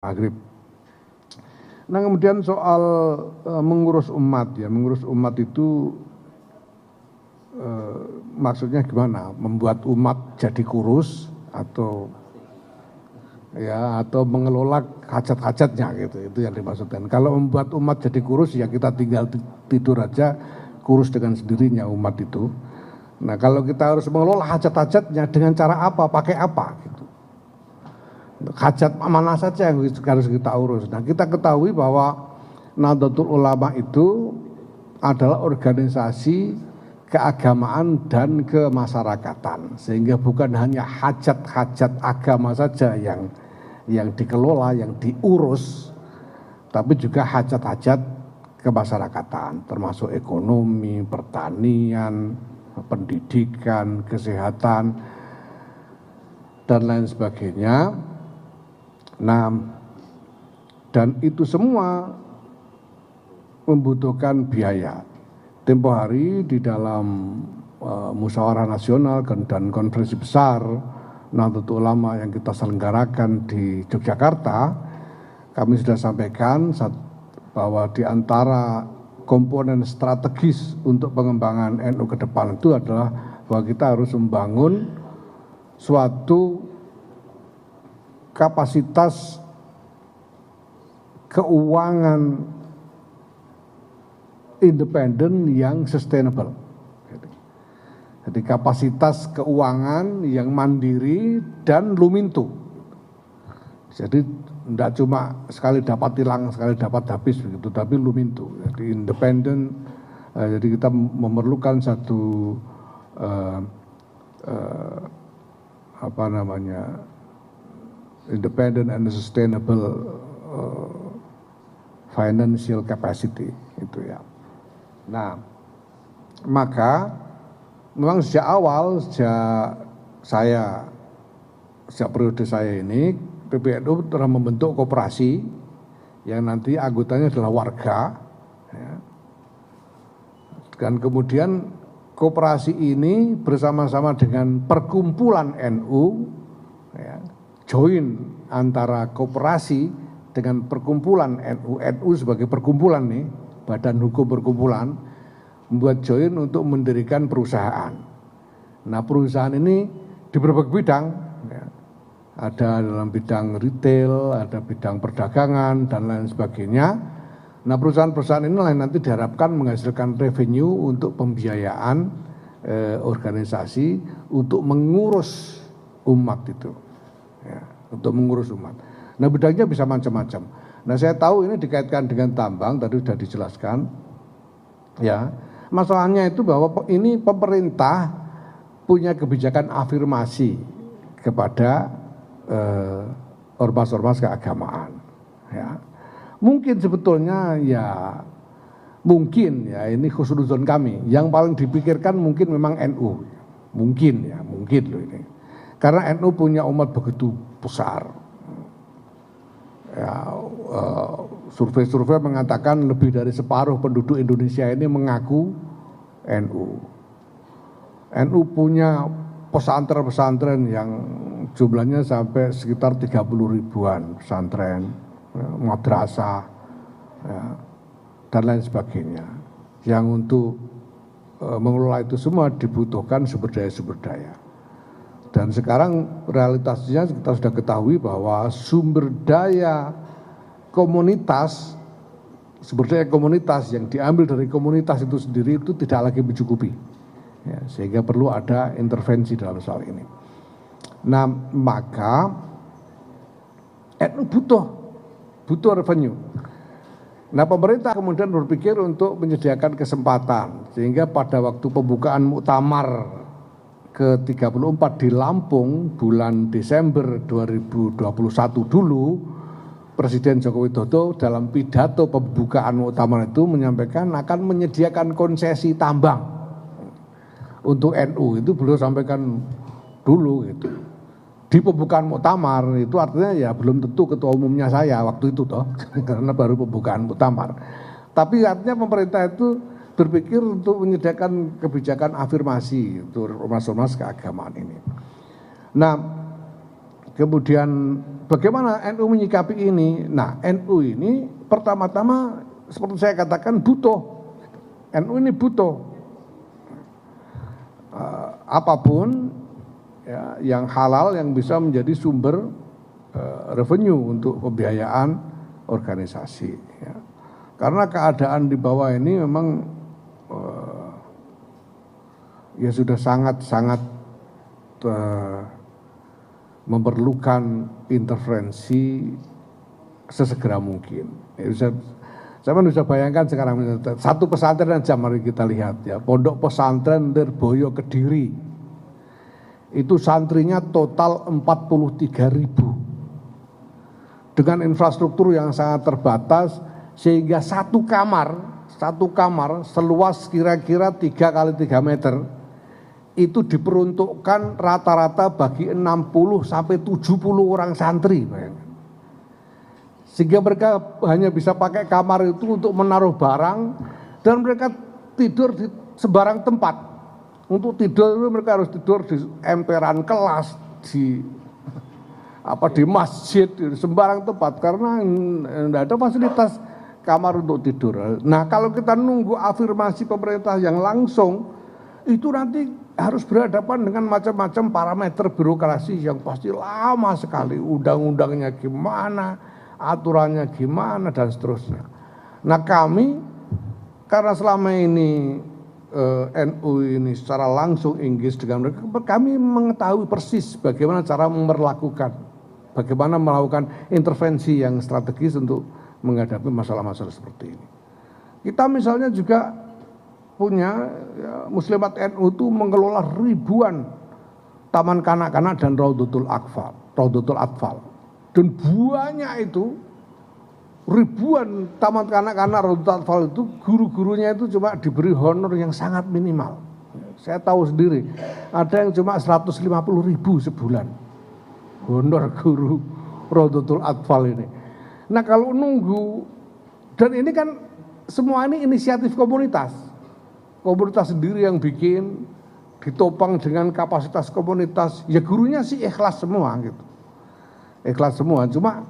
maghrib. Nah kemudian soal mengurus umat ya, mengurus umat itu maksudnya gimana? Membuat umat jadi kurus atau mengelola hajat-hajatnya gitu, itu yang dimaksudkan. Kalau membuat umat jadi kurus ya kita tinggal tidur aja kurus dengan sendirinya umat itu. Nah kalau kita harus mengelola hajat-hajatnya dengan cara apa, pakai apa gitu. Hajat mana saja yang harus kita urus. Nah kita ketahui bahwa Nahdlatul Ulama itu adalah organisasi keagamaan dan kemasyarakatan, sehingga bukan hanya hajat-hajat agama saja yang dikelola, yang diurus, tapi juga hajat-hajat kemasyarakatan, termasuk ekonomi, pertanian, pendidikan, kesehatan, dan lain sebagainya. Nah, dan itu semua membutuhkan biaya. Tempo hari di dalam musyawarah nasional dan konferensi besar Nahdlatul Ulama yang kita selenggarakan di Yogyakarta, kami sudah sampaikan bahwa di antara komponen strategis untuk pengembangan NU ke depan itu adalah bahwa kita harus membangun suatu kapasitas keuangan independen yang sustainable. Jadi kapasitas keuangan yang mandiri dan lumintu. Jadi tidak cuma sekali dapat hilang, sekali dapat habis begitu, tapi lumintu. Jadi independen. Jadi kita memerlukan satu independent and sustainable financial capacity itu ya. Nah, maka memang sejak awal sejak periode saya ini PBNU telah membentuk koperasi yang nanti anggotanya adalah warga ya. Dan kemudian koperasi ini bersama-sama dengan perkumpulan NU ya, join antara koperasi dengan perkumpulan NU sebagai perkumpulan nih, badan hukum perkumpulan, membuat join untuk mendirikan perusahaan. Nah perusahaan ini di berbagai bidang, ya. Ada dalam bidang retail, ada bidang perdagangan dan lain sebagainya. Nah perusahaan-perusahaan ini nanti diharapkan menghasilkan revenue untuk pembiayaan organisasi untuk mengurus umat itu. Ya, untuk mengurus umat. Nah bidangnya bisa macam-macam. Nah saya tahu ini dikaitkan dengan tambang, tadi sudah dijelaskan. Ya, masalahnya itu bahwa ini pemerintah punya kebijakan afirmasi kepada ormas-ormas keagamaan. Ya, mungkin sebetulnya mungkin ini khusnuzon kami. Yang paling dipikirkan mungkin memang NU, mungkin loh ini. Karena NU punya umat begitu besar. Ya, survei-survei mengatakan lebih dari separuh penduduk Indonesia ini mengaku NU. NU punya pesantren-pesantren yang jumlahnya sampai sekitar 30 ribuan pesantren, madrasah, ya, dan lain sebagainya. Yang untuk mengelola itu semua dibutuhkan sumber daya. Dan sekarang realitasnya kita sudah ketahui bahwa sumber daya komunitas yang diambil dari komunitas itu sendiri itu tidak lagi mencukupi. Ya, sehingga perlu ada intervensi dalam soal ini. Nah maka NU butuh revenue. Nah pemerintah kemudian berpikir untuk menyediakan kesempatan sehingga pada waktu pembukaan muktamar ke-34 di Lampung bulan Desember 2021 dulu, Presiden Joko Widodo dalam pidato pembukaan muktamar itu menyampaikan akan menyediakan konsesi tambang untuk NU. Itu beliau sampaikan dulu gitu. Di pembukaan muktamar itu artinya ya belum tentu ketua umumnya saya waktu itu toh karena baru pembukaan muktamar. Tapi artinya pemerintah itu berpikir untuk menyediakan kebijakan afirmasi untuk ormas-ormas keagamaan ini. Nah, kemudian bagaimana NU menyikapi ini? Nah, NU ini pertama-tama seperti saya katakan butuh. NU ini butuh apapun ya, yang halal yang bisa menjadi sumber revenue untuk pembiayaan organisasi. Ya. Karena keadaan di bawah ini memang ya sudah sangat-sangat memerlukan intervensi sesegera mungkin. Ya, saya bisa bayangkan sekarang satu pesantren aja, mari kita lihat ya, Pondok Pesantren Lirboyo Kediri itu santrinya total 43.000 dengan infrastruktur yang sangat terbatas, sehingga satu kamar seluas kira-kira 3 kali 3 meter itu diperuntukkan rata-rata bagi 60 sampai 70 orang santri, bayangkan. Sehingga mereka hanya bisa pakai kamar itu untuk menaruh barang, dan mereka tidur di sembarang tempat. Untuk tidur itu mereka harus tidur di emperan kelas, di masjid, di sembarang tempat, karena tidak ada fasilitas kamar untuk tidur. Nah, kalau kita nunggu afirmasi pemerintah yang langsung, itu nanti harus berhadapan dengan macam-macam parameter birokrasi yang pasti lama sekali. Undang-undangnya gimana, aturannya gimana, dan seterusnya. Nah, kami karena selama ini NU ini secara langsung engage dengan mereka, kami mengetahui persis bagaimana cara bagaimana melakukan intervensi yang strategis untuk menghadapi masalah-masalah seperti ini. Kita misalnya juga punya ya, Muslimat NU itu mengelola ribuan taman kanak-kanak dan Raudatul Atfal. Dan banyak itu, ribuan taman kanak-kanak Raudatul Atfal itu, guru-gurunya itu cuma diberi honor yang sangat minimal. Saya tahu sendiri, ada yang cuma 150.000 sebulan honor guru Raudatul Atfal ini. Nah, kalau nunggu, dan ini kan semua ini inisiatif komunitas sendiri yang bikin, ditopang dengan kapasitas komunitas, ya gurunya sih ikhlas semua gitu. Ikhlas semua, cuma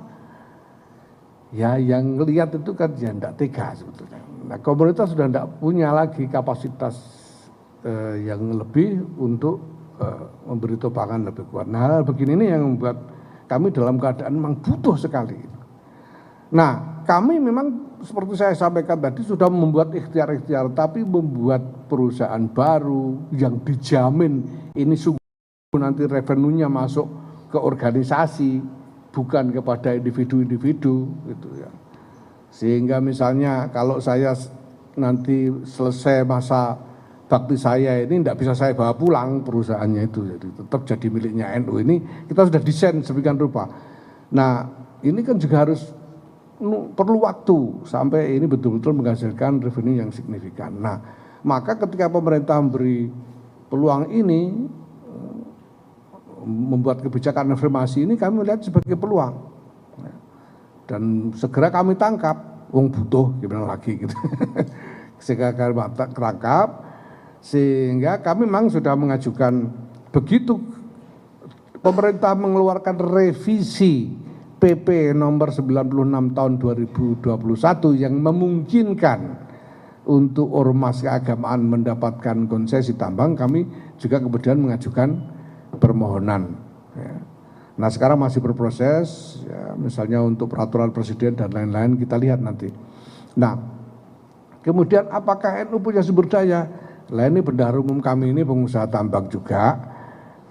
ya yang lihat itu kan ya enggak tega sebetulnya. Nah, komunitas sudah enggak punya lagi kapasitas yang lebih untuk memberi topangan lebih kuat. Nah, hal begini ini yang membuat kami dalam keadaan memang butuh sekali. Nah, kami memang seperti saya sampaikan tadi sudah membuat ikhtiar-ikhtiar, tapi membuat perusahaan baru yang dijamin ini sungguh nanti revenue-nya masuk ke organisasi, bukan kepada individu-individu gitu ya. Sehingga misalnya kalau saya nanti selesai masa bakti saya ini tidak bisa saya bawa pulang perusahaannya itu, jadi tetap jadi miliknya NU. Ini kita sudah desain sedemikian rupa. Nah, ini kan juga harus perlu waktu sampai ini betul-betul menghasilkan revenue yang signifikan. Nah, maka ketika pemerintah memberi peluang ini, membuat kebijakan afirmasi ini, kami melihat sebagai peluang. Dan segera kami tangkap, wong butuh gimana lagi gitu. Segera kami tangkap, sehingga kami memang sudah mengajukan, begitu pemerintah mengeluarkan revisi PP nomor 96 tahun 2021 yang memungkinkan untuk ormas keagamaan mendapatkan konsesi tambang, kami juga kemudian mengajukan permohonan. Ya. Nah, sekarang masih berproses, ya, misalnya untuk peraturan presiden dan lain-lain, kita lihat nanti. Nah, kemudian apakah NU punya sumber daya? Lah, ini bendahara umum kami ini pengusaha tambang juga,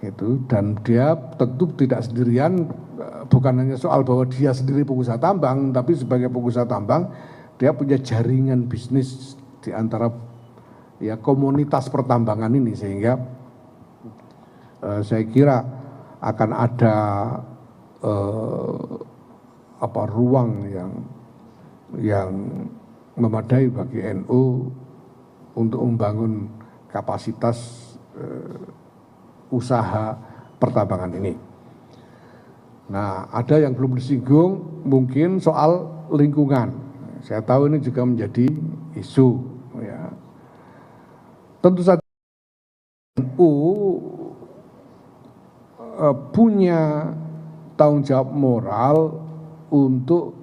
gitu, dan dia tentu tidak sendirian. Bukan hanya soal bahwa dia sendiri pengusaha tambang, tapi sebagai pengusaha tambang dia punya jaringan bisnis di antara ya komunitas pertambangan ini, sehingga saya kira akan ada ruang yang memadai bagi NU untuk membangun kapasitas usaha pertambangan ini. Nah, ada yang belum disinggung mungkin soal lingkungan. Saya tahu ini juga menjadi isu. Ya. Tentu saja NU punya tanggung jawab moral untuk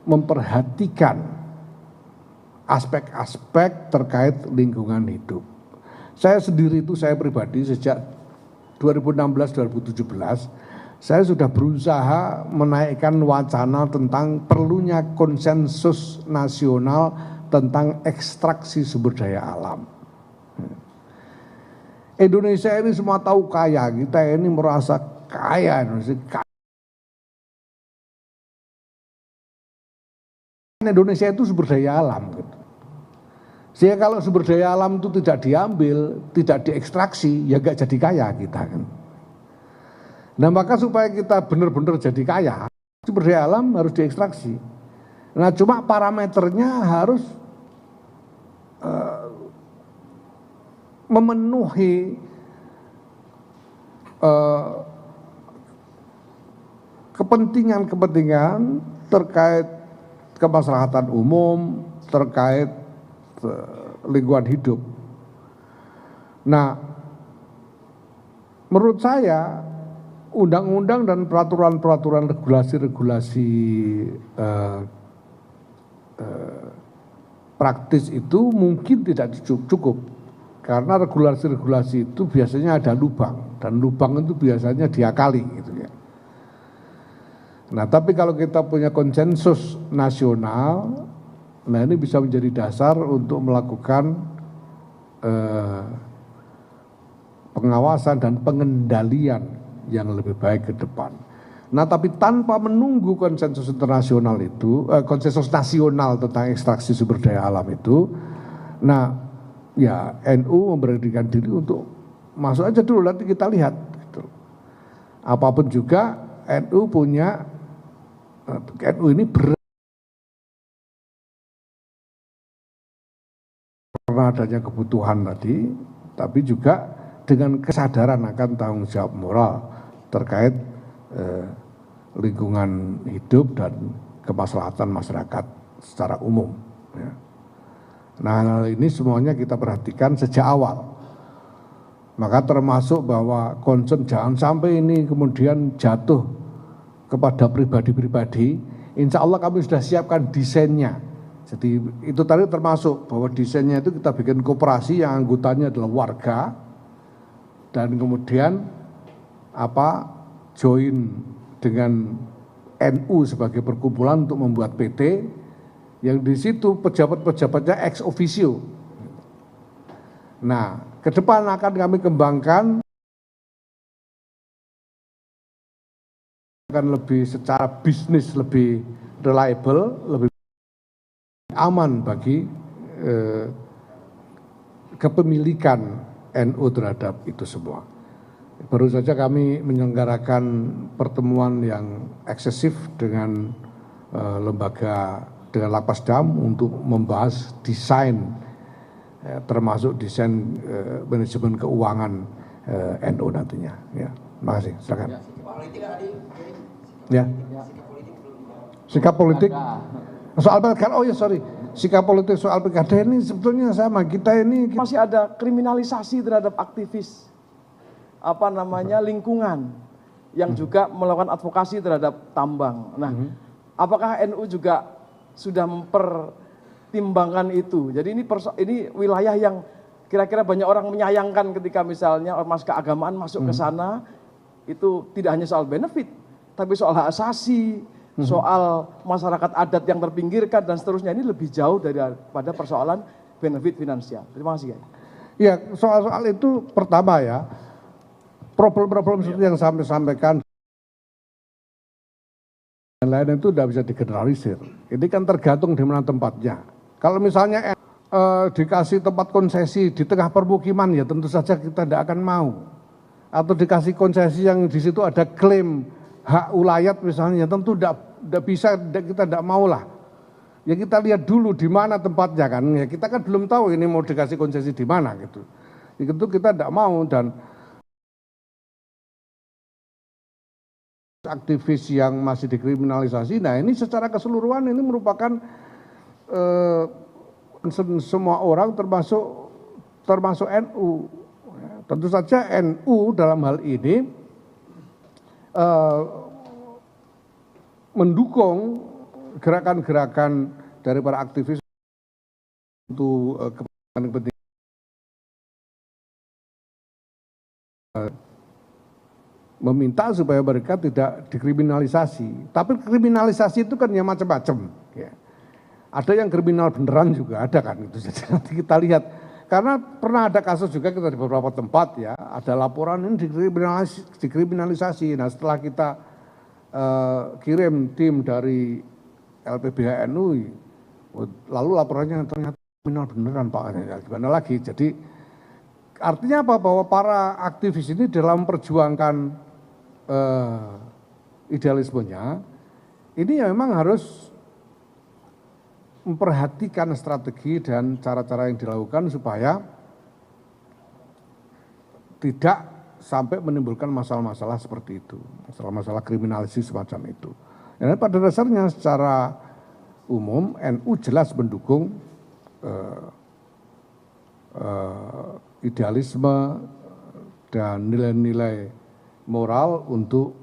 memperhatikan aspek-aspek terkait lingkungan hidup. Saya sendiri itu, saya pribadi sejak 2016-2017, saya sudah berusaha menaikkan wacana tentang perlunya konsensus nasional tentang ekstraksi sumber daya alam. Indonesia ini semua tahu kaya, kita ini merasa kaya. Indonesia itu sumber daya alam. Gitu. Sehingga kalau sumber daya alam itu tidak diambil, tidak diekstraksi, ya nggak jadi kaya kita kan. Nah maka supaya kita benar-benar jadi kaya, sumber daya alam harus diekstraksi. Nah cuma parameternya harus memenuhi kepentingan-kepentingan terkait kemaslahatan umum, terkait lingkungan hidup. Nah, menurut saya undang-undang dan peraturan-peraturan regulasi-regulasi praktis itu mungkin tidak cukup. Karena regulasi-regulasi itu biasanya ada lubang, dan lubang itu biasanya diakali gitu ya. Nah tapi kalau kita punya konsensus nasional, nah ini bisa menjadi dasar untuk melakukan pengawasan dan pengendalian yang lebih baik ke depan. Nah tapi tanpa menunggu konsensus internasional itu, konsensus nasional tentang ekstraksi sumber daya alam itu, nah ya NU memberanikan diri untuk masuk aja dulu, nanti kita lihat gitu. Apapun juga NU punya, NU ini karena adanya kebutuhan tadi, tapi juga dengan kesadaran akan tanggung jawab moral terkait lingkungan hidup dan kemaslahatan masyarakat secara umum ya. Nah hal ini semuanya kita perhatikan sejak awal. Maka termasuk bahwa concern jangan sampai ini kemudian jatuh kepada pribadi-pribadi. Insya Allah kami sudah siapkan desainnya. Jadi itu tadi termasuk bahwa desainnya itu kita bikin koperasi yang anggotanya adalah warga. Dan kemudian join dengan NU sebagai perkumpulan untuk membuat PT. Yang di situ pejabat-pejabatnya ex officio. Nah, ke depan akan kami kembangkan akan lebih secara bisnis lebih reliable, lebih aman bagi kepemilikan NU terhadap itu semua. Baru saja kami menyelenggarakan pertemuan yang eksesif dengan lembaga dengan Lapas Dam untuk membahas desain termasuk desain manajemen keuangan NU nantinya. Ya, terima kasih. Silakan. Ya. Sikap politik soal pilkada. Oh ya sorry. Sikap politik soal pilkada ini sebetulnya sama. Kita ini masih ada kriminalisasi terhadap aktivis lingkungan yang juga melakukan advokasi terhadap tambang. Nah, apakah NU juga sudah mempertimbangkan itu? Jadi ini wilayah yang kira-kira banyak orang menyayangkan ketika misalnya ormas keagamaan masuk ke sana, itu tidak hanya soal benefit, tapi soal hak asasi, soal masyarakat adat yang terpinggirkan dan seterusnya. Ini lebih jauh daripada persoalan benefit finansial. Terima kasih. Ya, soal-soal itu pertama ya, problem-problem seperti yang saya sampaikan dan lain itu tidak bisa digeneralisir. Ini kan tergantung di mana tempatnya. Kalau misalnya dikasih tempat konsesi di tengah permukiman, ya tentu saja kita tidak akan mau. Atau dikasih konsesi yang di situ ada klaim hak ulayat misalnya, tentu tidak bisa, kita tidak mau lah. Ya kita lihat dulu di mana tempatnya kan. Ya kita kan belum tahu ini mau dikasih konsesi di mana gitu. Itu kita tidak mau. Dan aktivis yang masih dikriminalisasi, nah ini secara keseluruhan ini merupakan semua orang termasuk NU. Tentu saja NU dalam hal ini mendukung gerakan-gerakan dari para aktivis untuk kepentingan meminta supaya mereka tidak dikriminalisasi. Tapi kriminalisasi itu kan ya macam-macam. Ya. Ada yang kriminal beneran juga ada kan itu. Jadi nanti kita lihat. Karena pernah ada kasus juga kita di beberapa tempat ya, ada laporan ini dikriminalisasi. Nah setelah kita kirim tim dari LPBH NU, lalu laporannya ternyata kriminal beneran Pak. Ya, gimana lagi? Jadi artinya apa? Bahwa para aktivis ini dalam memperjuangkan idealismenya, ini ya memang harus memperhatikan strategi dan cara-cara yang dilakukan supaya tidak sampai menimbulkan masalah-masalah seperti itu, masalah-masalah kriminalisasi semacam itu. Dan pada dasarnya secara umum NU jelas mendukung idealisme dan nilai-nilai moral untuk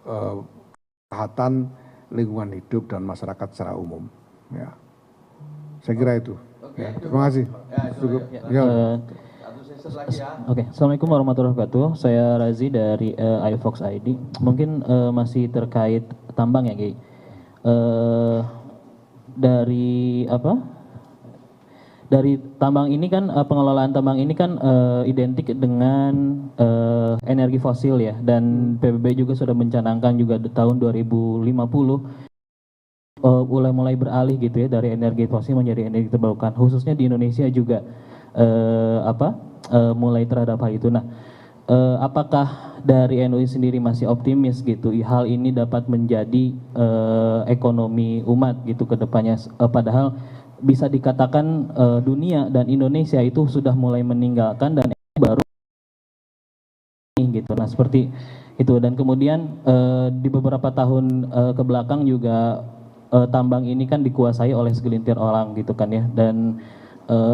kesehatan lingkungan hidup dan masyarakat secara umum. Ya, saya kira itu. Ya, terima kasih. Cukup. Ya. Oke, Assalamualaikum warahmatullahi wabarakatuh. Saya Razi dari iFox ID. Mungkin masih terkait tambang ya, Ki. Dari apa? Dari tambang ini kan pengelolaan tambang ini kan identik dengan energi fosil ya, dan PBB juga sudah mencanangkan juga di tahun 2050 mulai beralih gitu ya dari energi fosil menjadi energi terbarukan, khususnya di Indonesia juga mulai terhadap hal itu. Nah, apakah dari NU sendiri masih optimis gitu hal ini dapat menjadi ekonomi umat gitu ke depannya, padahal bisa dikatakan dunia dan Indonesia itu sudah mulai meninggalkan dan baru gitu. Nah, seperti itu. Dan kemudian di beberapa tahun ke belakang juga tambang ini kan dikuasai oleh segelintir orang gitu kan ya, dan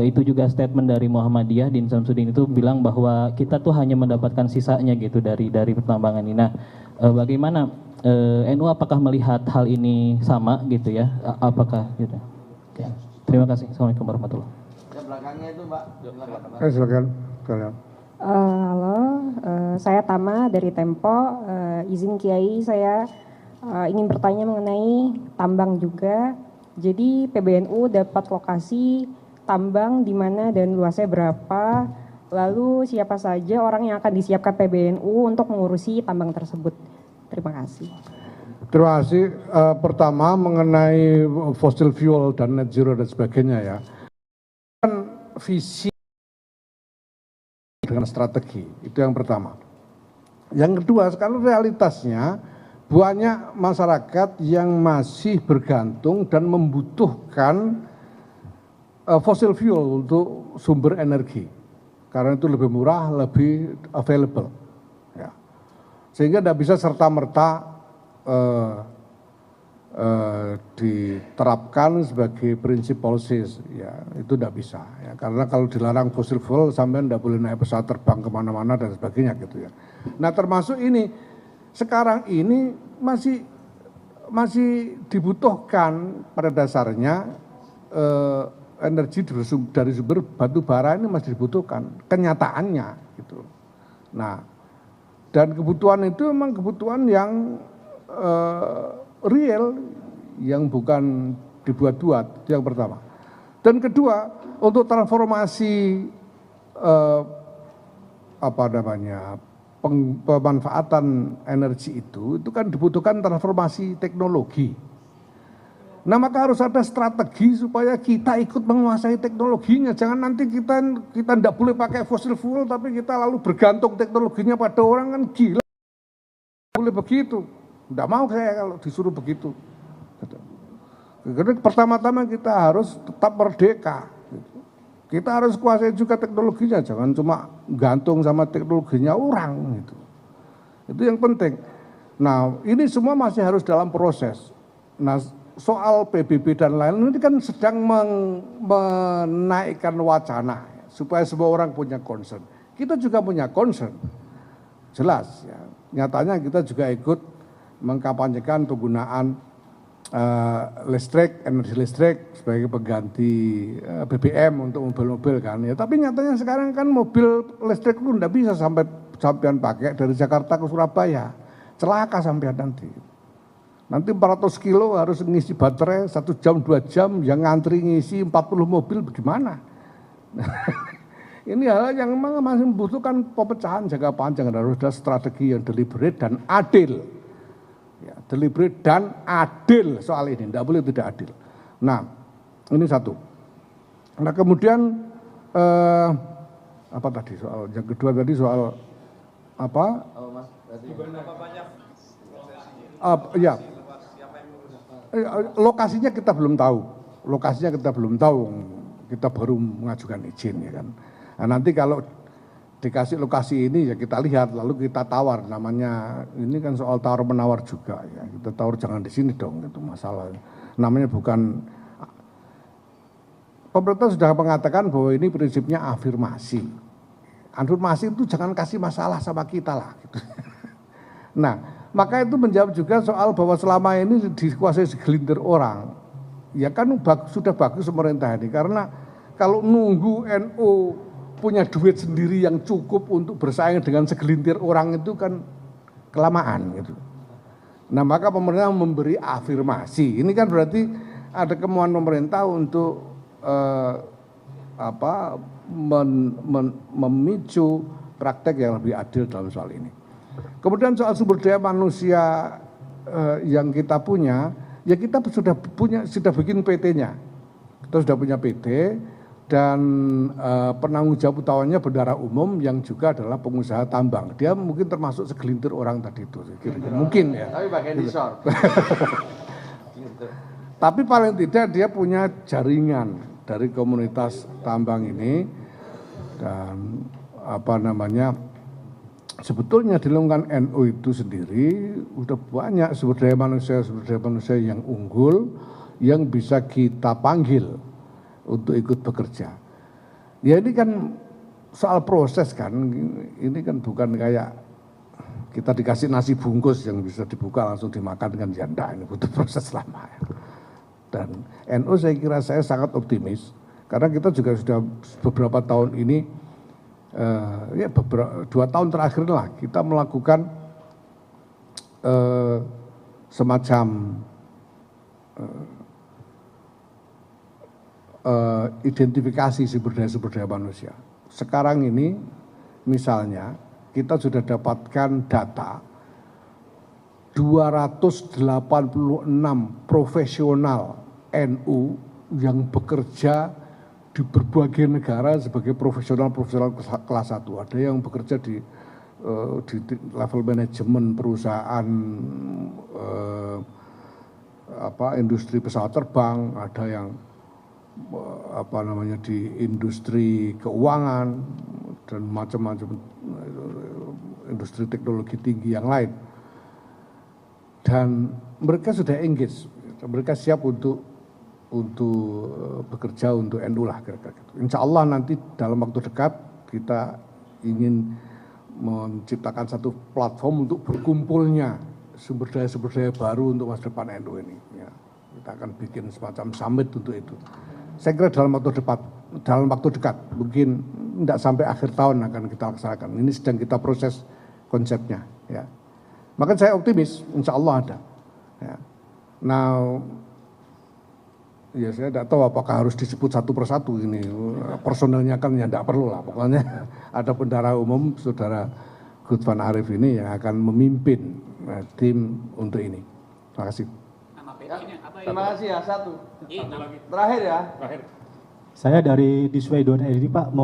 itu juga statement dari Muhammadiyah Din Samsudin itu bilang bahwa kita tuh hanya mendapatkan sisanya gitu dari pertambangan ini. Nah, bagaimana NU apakah melihat hal ini sama gitu ya? Apakah gitu? Oke. Terima kasih. Assalamualaikum warahmatullahi wabarakatuh. Ya, belakangnya itu Mbak. Silakan. Kalian. Halo, saya Tama dari Tempo. Izin Kiai, saya ingin bertanya mengenai tambang juga. Jadi PBNU dapat lokasi tambang di mana dan luasnya berapa? Lalu siapa saja orang yang akan disiapkan PBNU untuk mengurusi tambang tersebut? Terima kasih. Terima kasih. Pertama mengenai fossil fuel dan net zero dan sebagainya ya. Kan visi dengan strategi, itu yang pertama. Yang kedua, sekarang realitasnya banyak masyarakat yang masih bergantung dan membutuhkan fossil fuel untuk sumber energi. Karena itu lebih murah, lebih available. Ya. Sehingga tidak bisa serta-merta diterapkan sebagai prinsip policies, ya itu tidak bisa ya, karena kalau dilarang fossil fuel sampai tidak boleh naik pesawat terbang kemana-mana dan sebagainya gitu ya. Nah termasuk ini sekarang ini masih dibutuhkan pada dasarnya energi dari sumber batu bara ini masih dibutuhkan kenyataannya gitu. Nah dan kebutuhan itu memang kebutuhan yang real, yang bukan dibuat-buat, itu yang pertama. Dan kedua, untuk transformasi pemanfaatan energi itu kan dibutuhkan transformasi teknologi. Nah maka harus ada strategi supaya kita ikut menguasai teknologinya. Jangan nanti kita tidak boleh pakai fossil fuel tapi kita lalu bergantung teknologinya pada orang, kan gila. Boleh begitu, tidak mau saya kalau disuruh begitu. Karena pertama-tama kita harus tetap merdeka. Kita harus kuasai juga teknologinya, jangan cuma gantung sama teknologinya orang gitu. Itu yang penting. Nah ini semua masih harus dalam proses. Nah soal PBB dan lain-lain ini kan sedang menaikkan wacana supaya semua orang punya concern. Kita juga punya concern, jelas ya. Nyatanya kita juga ikut mengkampanyekan penggunaan energi listrik sebagai pengganti BBM untuk mobil-mobil kan. Ya, tapi nyatanya sekarang kan mobil listrik itu tidak bisa sampean pakai dari Jakarta ke Surabaya. Celaka sampean nanti. Nanti 400 kilo harus ngisi baterai 1 jam 2 jam, yang ngantri ngisi 40 mobil bagaimana? Ini hal yang memang masih membutuhkan pemecahan jangka panjang, harus ada strategi yang deliberate dan adil. Ya, deliberate dan adil soal ini, tidak boleh tidak adil. Nah, ini satu. Nah kemudian apa tadi soal yang kedua tadi soal apa? Ya, lokasinya kita belum tahu. Lokasinya kita belum tahu. Kita baru mengajukan izin ya kan. Nah, nanti kalau dikasih lokasi ini ya kita lihat lalu kita tawar, namanya ini kan soal tawar menawar juga ya, kita tawar jangan di sini dong, itu masalah namanya bukan, pemerintah sudah mengatakan bahwa ini prinsipnya afirmasi itu jangan kasih masalah sama kita lah gitu. Nah maka itu menjawab juga soal bahwa selama ini dikuasai segelintir orang ya kan, sudah bagus pemerintah ini, karena kalau nunggu NU punya duit sendiri yang cukup untuk bersaing dengan segelintir orang itu kan kelamaan gitu. Nah maka pemerintah memberi afirmasi. Ini kan berarti ada kemauan pemerintah untuk memicu praktek yang lebih adil dalam soal ini. Kemudian soal sumber daya manusia yang kita punya, ya kita sudah bikin PT-nya. Kita sudah punya PT. Dan penanggung jawab utamanya bendahara umum yang juga adalah pengusaha tambang. Dia mungkin termasuk segelintir orang tadi itu. Mungkin ya. Tapi bagian disor. Tapi paling tidak dia punya jaringan dari komunitas tambang ini. Dan sebetulnya di lingkungan NU itu sendiri udah banyak sumber daya manusia yang unggul yang bisa kita panggil untuk ikut bekerja. Ya ini kan soal proses kan, ini kan bukan kayak kita dikasih nasi bungkus yang bisa dibuka langsung dimakan dengan janda, ini butuh proses lama ya. Dan NU saya kira saya sangat optimis, karena kita juga sudah beberapa tahun ini, ya 2 tahun terakhir lah kita melakukan semacam identifikasi sumber daya manusia. Sekarang ini misalnya kita sudah dapatkan data 286 profesional NU yang bekerja di berbagai negara sebagai profesional kelas 1. Ada yang bekerja di level manajemen perusahaan industri pesawat terbang, ada yang di industri keuangan dan macam-macam industri teknologi tinggi yang lain, dan mereka sudah engage, mereka siap untuk bekerja untuk NU lah kira-kira gitu. Insya Allah nanti dalam waktu dekat kita ingin menciptakan satu platform untuk berkumpulnya sumber daya baru untuk masa depan NU ini ya. Kita akan bikin semacam summit untuk itu. Saya kira dalam waktu dekat, mungkin tidak sampai akhir tahun akan kita laksanakan. Ini sedang kita proses konsepnya. Ya. Maka saya optimis, insya Allah ada. Ya. Nah, ya saya tidak tahu apakah harus disebut satu persatu ini. Personelnya kan ya tidak perlu lah. Pokoknya ada bendahara umum, Saudara Gutvan Arif ini yang akan memimpin tim untuk ini. Terima kasih. Terima kasih ya, satu lagi. Terakhir ya. Saya dari disway.id Pak, mau